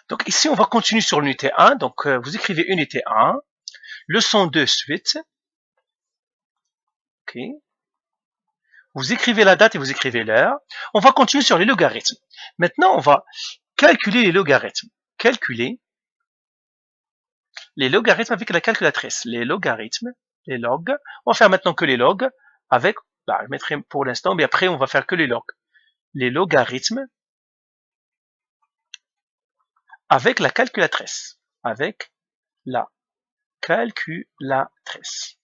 Donc ici, on va continuer sur l'unité 1. Donc vous écrivez unité 1, leçon 2 suite. Ok. Vous écrivez la date et vous écrivez l'heure. On va continuer sur les logarithmes. Maintenant, on va calculer les logarithmes. Calculer les logarithmes avec la calculatrice. Les logarithmes, les logs. On va faire maintenant que les logs avec, je mettrai pour l'instant, mais après on va faire que les logs. Les logarithmes avec la calculatrice. Avec la calculatrice.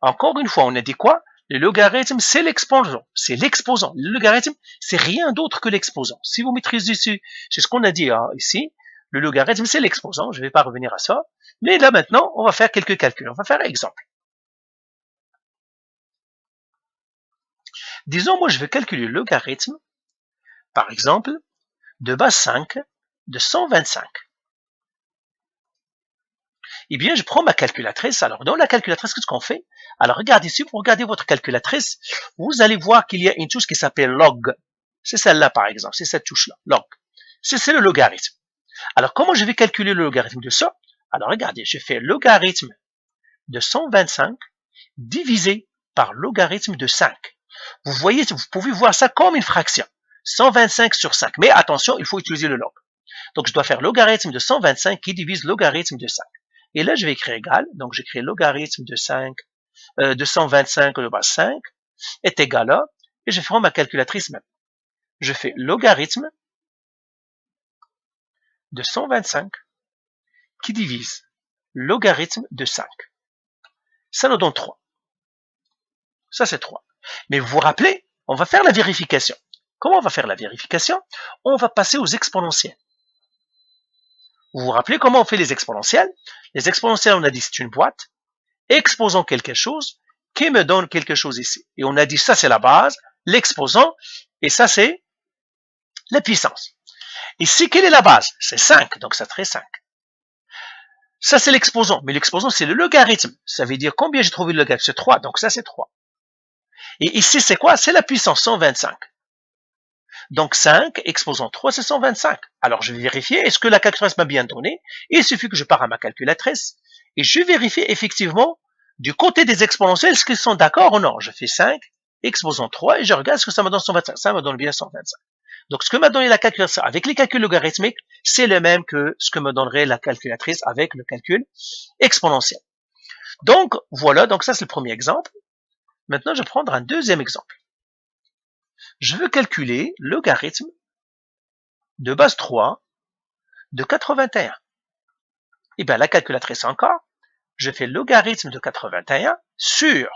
Encore une fois, on a dit quoi? Le logarithme, c'est l'exposant. C'est l'exposant. Le logarithme, c'est rien d'autre que l'exposant. Si vous maîtrisez ici, c'est ce qu'on a dit ici, le logarithme, c'est l'exposant. Je ne vais pas revenir à ça. Mais là, maintenant, on va faire quelques calculs. On va faire un exemple. Disons, moi, je vais calculer le logarithme, par exemple, de base 5 de 125. Eh bien, je prends ma calculatrice. Alors, dans la calculatrice, qu'est-ce qu'on fait? Alors, regardez ici, pour regarder votre calculatrice, vous allez voir qu'il y a une touche qui s'appelle log. C'est celle-là, par exemple. C'est cette touche-là, log. C'est le logarithme. Alors, comment je vais calculer le logarithme de ça? Alors, regardez, je fais logarithme de 125 divisé par logarithme de 5. Vous voyez, vous pouvez voir ça comme une fraction. 125 sur 5. Mais attention, il faut utiliser le log. Donc, je dois faire logarithme de 125 qui divise logarithme de 5. Et là, je vais écrire égal. Donc, j'écris logarithme de 125 de base 5 est égal à, et je ferai ma calculatrice même. Je fais logarithme de 125 qui divise logarithme de 5. Ça nous donne 3. Ça, c'est 3. Mais vous vous rappelez, on va faire la vérification. Comment on va faire la vérification? On va passer aux exponentielles. Vous vous rappelez comment on fait les exponentielles? Les exponentielles, on a dit c'est une boîte, exposant quelque chose, qui me donne quelque chose ici. Et on a dit ça c'est la base, l'exposant, et ça c'est la puissance. Ici, quelle est la base? C'est 5, donc ça serait 5. Ça c'est l'exposant, mais l'exposant c'est le logarithme. Ça veut dire combien j'ai trouvé le logarithme? C'est 3, donc ça c'est 3. Et ici c'est quoi? C'est la puissance, 125. Donc 5 exposant 3, c'est 125. Alors je vais vérifier, est-ce que la calculatrice m'a bien donné? Il suffit que je pars à ma calculatrice et je vérifie effectivement du côté des exponentielles, est-ce qu'ils sont d'accord ou non? Je fais 5 exposant 3 et je regarde ce que ça me donne 125. Ça me donne bien 125. Donc ce que m'a donné la calculatrice avec les calculs logarithmiques, c'est le même que ce que me donnerait la calculatrice avec le calcul exponentiel. Donc voilà, donc ça c'est le premier exemple. Maintenant je vais prendre un deuxième exemple. Je veux calculer le logarithme de base 3 de 81. Et bien, la calculatrice encore, je fais logarithme de 81 sur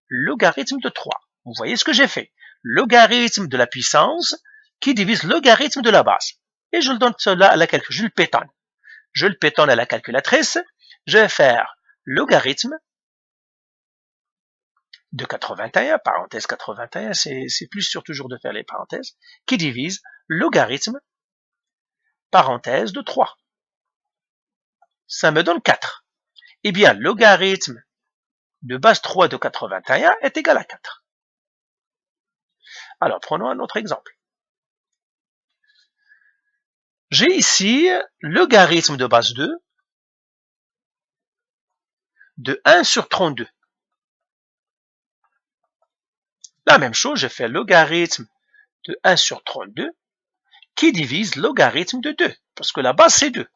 logarithme de 3. Vous voyez ce que j'ai fait? Logarithme de la puissance qui divise logarithme de la base. Et je le donne cela à la calculatrice. Je le pétonne. Je le pétonne à la calculatrice. Je vais faire logarithme de 81, parenthèse 81, c'est plus sûr toujours de faire les parenthèses, qui divise logarithme, parenthèse de 3. Ça me donne 4. Eh bien, logarithme de base 3 de 81 est égal à 4. Alors, prenons un autre exemple. J'ai ici logarithme de base 2 de 1 sur 32. La même chose, je fais logarithme de 1 sur 32 qui divise logarithme de 2, parce que la base c'est 2.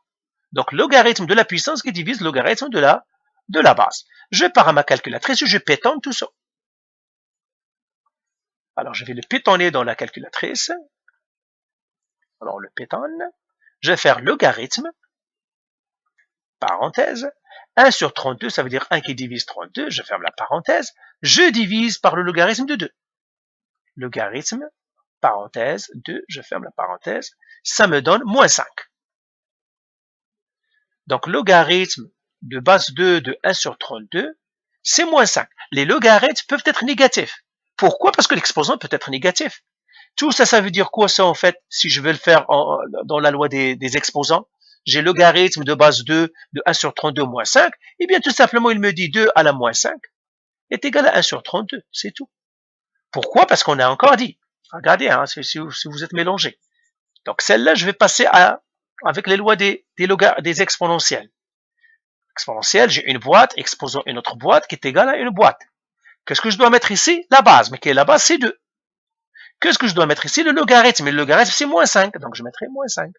Donc logarithme de la puissance qui divise logarithme de la base. Je pars à ma calculatrice et je pétonne tout ça. Alors je vais le pétonner dans la calculatrice. Alors on le pétonne. Je vais faire logarithme, parenthèse, 1 sur 32, ça veut dire 1 qui divise 32, je ferme la parenthèse, je divise par le logarithme de 2. Logarithme, parenthèse, 2, je ferme la parenthèse, ça me donne moins 5. Donc logarithme de base 2 de 1 sur 32, c'est moins 5. Les logarithmes peuvent être négatifs. Pourquoi? Parce que l'exposant peut être négatif. Tout ça, ça veut dire quoi ça en fait? Si je veux le faire dans la loi des exposants, j'ai logarithme de base 2 de 1 sur 32 moins 5, eh bien tout simplement il me dit 2 à la moins 5 est égal à 1 sur 32, c'est tout. Pourquoi? Parce qu'on a encore dit, regardez, hein, si vous êtes mélangé. Donc celle-là, je vais passer à avec les lois des exponentielles. Exponentielle, j'ai une boîte exposant une autre boîte qui est égale à une boîte. Qu'est-ce que je dois mettre ici? La base. Mais quelle est la base? C'est 2. Qu'est-ce que je dois mettre ici? Le logarithme. Et le logarithme, c'est moins 5. Donc, je mettrai moins 5.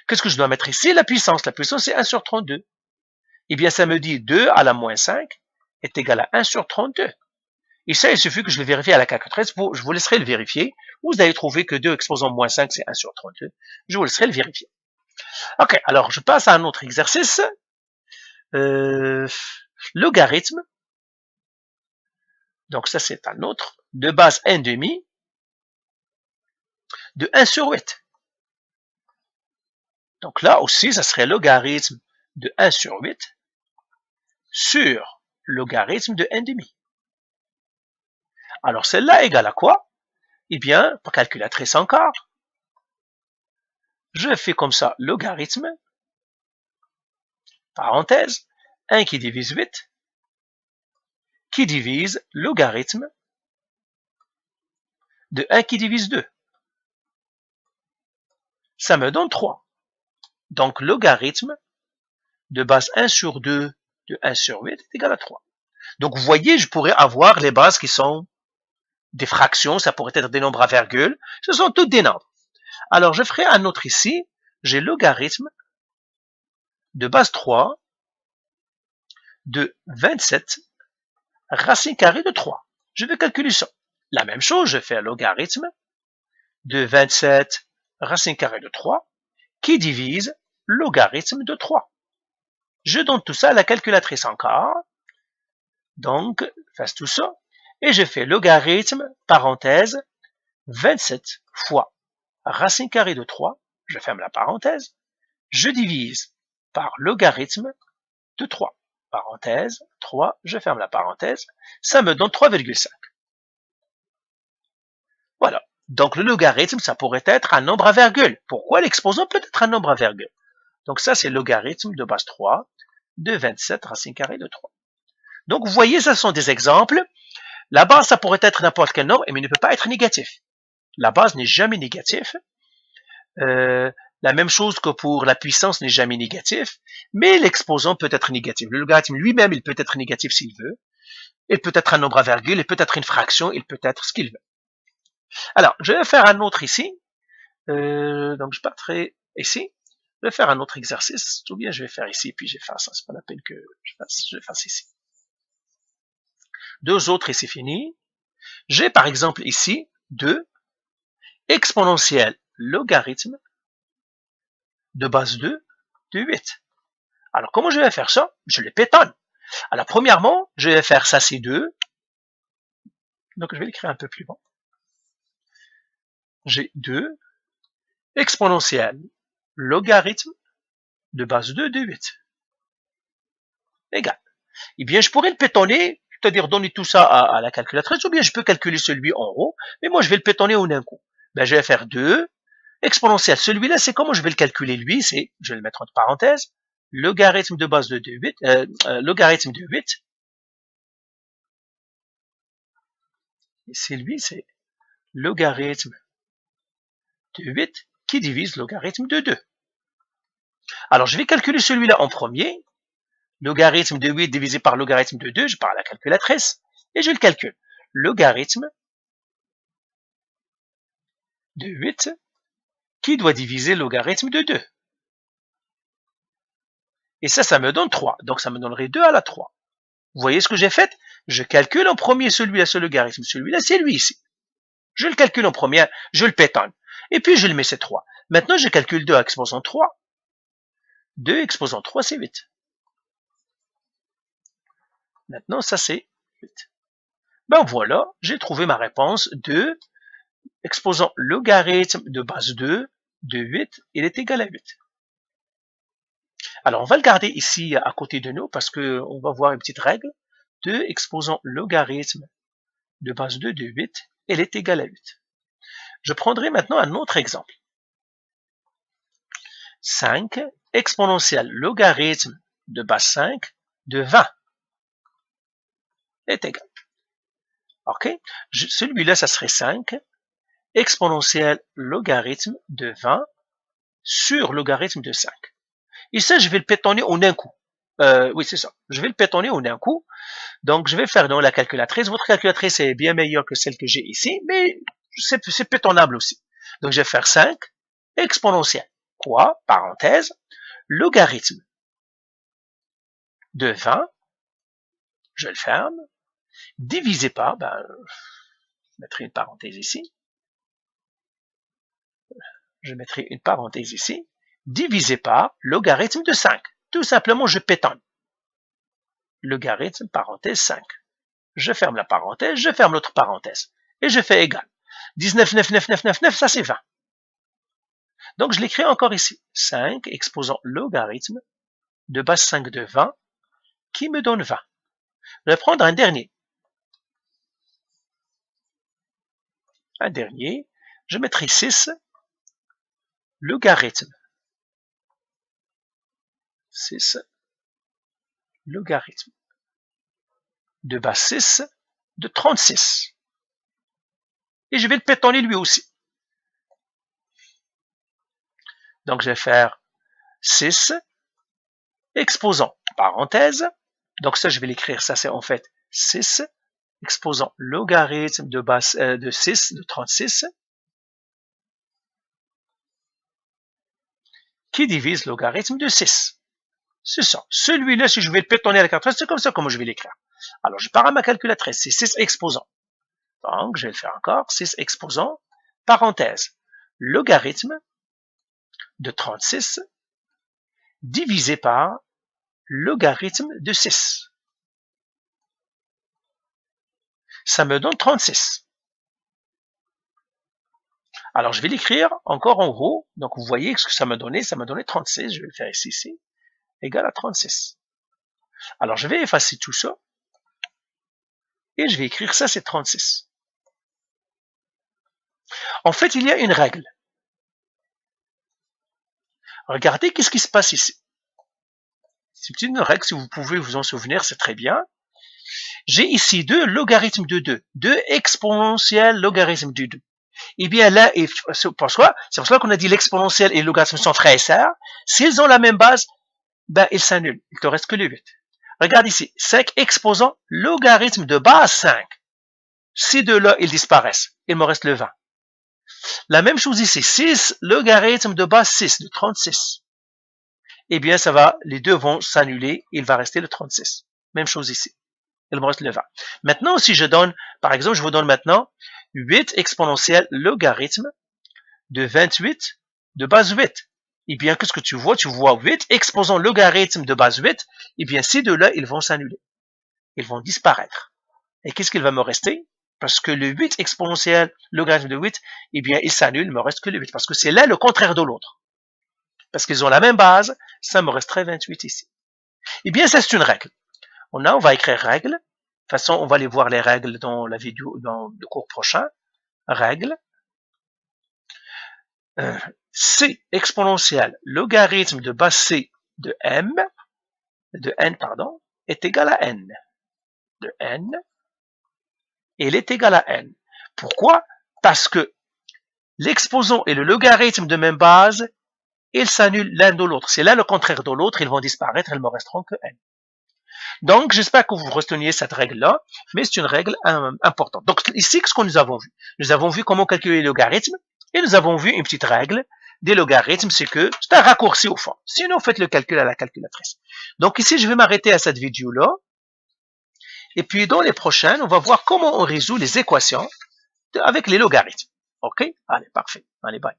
Qu'est-ce que je dois mettre ici? La puissance. La puissance, c'est 1 sur 32. Eh bien, ça me dit 2 à la moins 5 est égal à 1 sur 32. Et ça, il suffit que je le vérifie à la calculatrice. Je vous laisserai le vérifier. Vous allez trouver que 2 exposant moins 5, c'est 1 sur 32. Je vous laisserai le vérifier. OK, alors je passe à un autre exercice. Logarithme. Donc ça, c'est un autre. De base 1/2 de 1 sur 8. Donc là aussi, ça serait logarithme de 1 sur 8 sur logarithme de 1/2. Alors celle-là égale à quoi? Eh bien, par calculatrice encore, je fais comme ça logarithme, parenthèse, 1 qui divise 8, qui divise logarithme de 1 qui divise 2. Ça me donne 3. Donc logarithme de base 1 sur 2 de 1 sur 8 est égal à 3. Donc vous voyez, je pourrais avoir les bases qui sont des fractions, ça pourrait être des nombres à virgule, ce sont toutes des nombres. Alors je ferai un autre ici, j'ai logarithme de base 3 de 27 racine carrée de 3. Je vais calculer ça. La même chose, je fais un logarithme de 27 racine carrée de 3 qui divise logarithme de 3. Je donne tout ça à la calculatrice encore. Donc, je fasse tout ça. Et je fais logarithme, parenthèse, 27 fois racine carrée de 3. Je ferme la parenthèse. Je divise par logarithme de 3. Parenthèse, 3, je ferme la parenthèse. Ça me donne 3,5. Voilà. Donc, le logarithme, ça pourrait être un nombre à virgule. Pourquoi l'exposant peut être un nombre à virgule? Donc, ça, c'est logarithme de base 3 de 27 racine carrée de 3. Donc, vous voyez, ce sont des exemples. La base, ça pourrait être n'importe quel nombre, mais il ne peut pas être négatif. La base n'est jamais négatif. La même chose que pour la puissance n'est jamais négatif, mais l'exposant peut être négatif. Le logarithme lui-même, il peut être négatif s'il veut. Il peut être un nombre à virgule, il peut être une fraction, il peut être ce qu'il veut. Alors, je vais faire un autre ici. Donc, je partirai ici. Je vais faire un autre exercice. Ou bien je vais faire ici, puis j'efface. C'est pas la peine que je fasse ici. Deux autres et c'est fini. J'ai par exemple ici 2 exponentielle logarithme de base 2 de 8. Alors, comment je vais faire ça? Je les pétonne. Alors, premièrement, je vais faire ça, c'est 2. Donc, je vais l'écrire un peu plus long. J'ai 2 exponentielle logarithme de base 2 de 8. Égal. Eh bien, je pourrais le pétonner, c'est-à-dire donner tout ça à la calculatrice, ou bien je peux calculer celui en haut, mais moi, je vais le pétonner au d'un coup. Ben, je vais faire 2 exponentielle. Celui-là, c'est comment je vais le calculer, lui? C'est, je vais le mettre entre parenthèses, logarithme de base de 8, logarithme de 8. Et c'est lui, c'est logarithme de 8 qui divise logarithme de 2. Alors, je vais calculer celui-là en premier. Logarithme de 8 divisé par logarithme de 2, je pars à la calculatrice, et je le calcule. Logarithme de 8 qui doit diviser logarithme de 2. Et ça me donne 3. Donc, ça me donnerait 2 à la 3. Vous voyez ce que j'ai fait? Je calcule en premier celui-là, ce logarithme. Celui-là, c'est lui ici. Je le calcule en premier, je le pétonne. Et puis, je le mets, c'est 3. Maintenant, je calcule 2 exposant 3. 2 exposant 3, c'est 8. Maintenant, ça, c'est 8. Ben voilà, j'ai trouvé ma réponse. 2 exposant logarithme de base 2 de 8, il est égal à 8. Alors, on va le garder ici à côté de nous parce qu'on va voir une petite règle. 2 exposant logarithme de base 2 de 8, elle est égale à 8. Je prendrai maintenant un autre exemple. 5 exponentielle logarithme de base 5 de 20 est égal. OK? Celui-là, ça serait 5 exponentielle logarithme de 20 sur logarithme de 5. Et ça, je vais le pétonner en un coup. Oui, c'est ça. Je vais le pétonner en un coup. Donc, je vais faire dans la calculatrice. Votre calculatrice est bien meilleure que celle que j'ai ici, mais c'est pétonnable aussi. Donc, je vais faire 5 exponentielle. Quoi? Parenthèse. Logarithme de 20. Je le ferme. Divisé par, je mettrai une parenthèse ici. Je mettrai une parenthèse ici. Divisé par logarithme de 5. Tout simplement, je pétonne. Logarithme, parenthèse 5. Je ferme la parenthèse, je ferme l'autre parenthèse. Et je fais égal. 19, 9, 9, 9, 9, 9, ça c'est 20. Donc, je l'écris encore ici. 5 exposant logarithme de base 5 de 20 qui me donne 20. Je vais prendre un dernier. Je mettrai 6 logarithme. 6 logarithme de base 6 de 36. Et je vais le pétonner lui aussi. Donc, je vais faire 6 exposant, parenthèse. Donc, ça, je vais l'écrire. Ça, c'est en fait 6 exposant logarithme de base de 6 de 36 qui divise logarithme de 6. C'est ça. Celui-là, si je vais le pétonner à la calculatrice, c'est comme ça comment je vais l'écrire. Alors, je pars à ma calculatrice. C'est 6 exposant. Donc, je vais le faire encore. 6 exposant, parenthèse, logarithme de 36 divisé par logarithme de 6. Ça me donne 36. Alors, je vais l'écrire encore en haut. Donc, vous voyez ce que ça m'a donné. Ça m'a donné 36. Je vais le faire ici. Égal à 36. Alors, je vais effacer tout ça. Et je vais écrire ça, c'est 36. En fait, il y a une règle. Regardez qu'est-ce qui se passe ici. C'est une règle, si vous pouvez vous en souvenir, c'est très bien. J'ai ici 2 logarithmes de 2. 2 exponentiels logarithmes de 2. Eh bien là, c'est pour cela qu'on a dit l'exponentiel et le logarithme sont frères et sœurs. S'ils ont la même base, ils s'annulent. Il ne te reste que le 8. Regarde ici, 5 exposant logarithme de base 5. Ces deux-là, ils disparaissent. Il me reste le 20. La même chose ici, 6 logarithme de base 6, de 36. Eh bien, les deux vont s'annuler, il va rester le 36. Même chose ici. Il me reste le 20. Maintenant, si je donne, par exemple, je vous donne maintenant 8 exponentiel logarithme de 28 de base 8. Eh bien, qu'est-ce que tu vois? Tu vois 8 exposant logarithme de base 8. Eh bien, ces deux-là, ils vont s'annuler. Ils vont disparaître. Et qu'est-ce qu'il va me rester? Parce que le 8 exponentiel logarithme de 8, eh bien, il s'annule, il ne me reste que le 8. Parce que c'est l'un le contraire de l'autre. Parce qu'ils ont la même base, ça me resterait 28 ici. Eh bien, ça, c'est une règle. On va écrire règle. De toute façon, on va aller voir les règles dans la vidéo, dans le cours prochain. Règle. C exponentielle logarithme de base C de n, est égal à n. De n. Et il est égal à n. Pourquoi? Parce que l'exposant et le logarithme de même base, ils s'annulent l'un de l'autre. C'est l'un le contraire de l'autre, ils vont disparaître, ils ne me resteront que n. Donc, j'espère que vous reteniez cette règle-là, mais c'est une règle importante. Donc, ici, qu'est-ce que nous avons vu? Nous avons vu comment calculer les logarithmes, et nous avons vu une petite règle des logarithmes, c'est un raccourci au fond. Sinon, faites le calcul à la calculatrice. Donc, ici, je vais m'arrêter à cette vidéo-là, et puis dans les prochaines, on va voir comment on résout les équations avec les logarithmes. OK? Allez, parfait. Allez, bye.